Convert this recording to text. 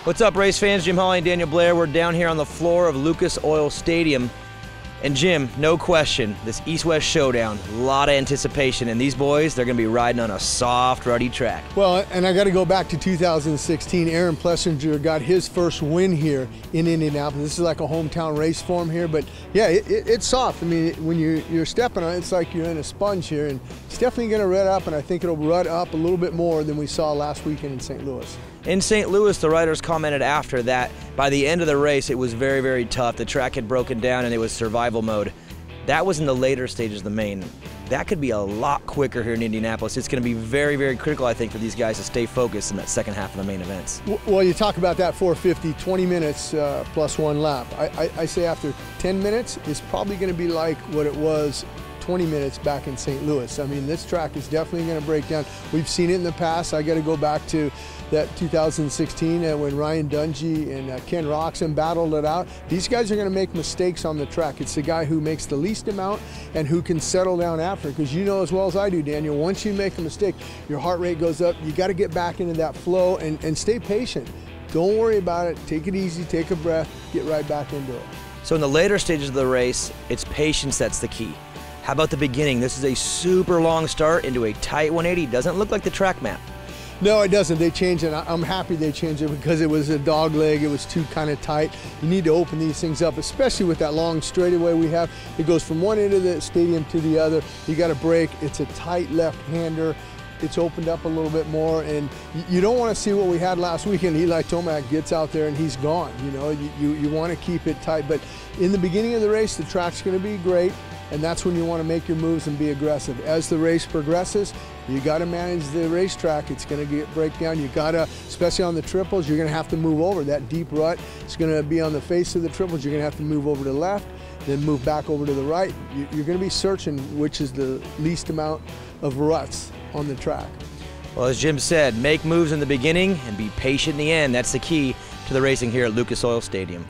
What's up, race fans? Jim Holley and Daniel Blair. We're down here on the floor of Lucas Oil Stadium. And Jim, no question, this East-West showdown, a lot of anticipation. And these boys, they're going to be riding on a soft, ruddy track. Well, and I got to go back to 2016. Aaron Plessinger got his first win here in Indianapolis. This is like a hometown race for him here. But yeah, it's soft. I mean, when you're stepping on it, it's like you're in a sponge here. And it's definitely going to rut up, and I think it'll rut up a little bit more than we saw last weekend in St. Louis. In St. Louis, the riders commented after that by the end of the race, it was very, very tough. The track had broken down and it was survival mode. That was in the later stages of the main. That could be a lot quicker here in Indianapolis. It's going to be very, very critical, I think, for these guys to stay focused in that second half of the main events. Well, you talk about that 450, 20 minutes plus one lap. I say after 10 minutes, it's probably going to be like what it was 20 minutes back in St. Louis. I mean, this track is definitely going to break down. We've seen it in the past. I got to go back to that 2016 when Ryan Dungey and Ken Roczen battled it out. These guys are going to make mistakes on the track. It's the guy who makes the least amount and who can settle down after. Because you know as well as I do, Daniel, once you make a mistake, your heart rate goes up. You got to get back into that flow and stay patient. Don't worry about it. Take it easy, take a breath, get right back into it. So in the later stages of the race, it's patience that's the key. How about the beginning? This is a super long start into a tight 180. Doesn't look like the track map. No, it doesn't. They changed it. I'm happy they changed it because it was a dog leg. It was too kind of tight. You need to open these things up, especially with that long straightaway we have. It goes from one end of the stadium to the other. You got to brake. It's a tight left-hander. It's opened up a little bit more, and you don't want to see what we had last weekend. Eli Tomac gets out there and he's gone. You know, you want to keep it tight, but in the beginning of the race, the track's going to be great. And that's when you want to make your moves and be aggressive. As the race progresses, you got to manage the racetrack. It's going to break down. You got to, especially on the triples, you're going to have to move over. That deep rut is going to be on the face of the triples. You're going to have to move over to the left, then move back over to the right. You're going to be searching which is the least amount of ruts on the track. Well, as Jim said, make moves in the beginning and be patient in the end. That's the key to the racing here at Lucas Oil Stadium.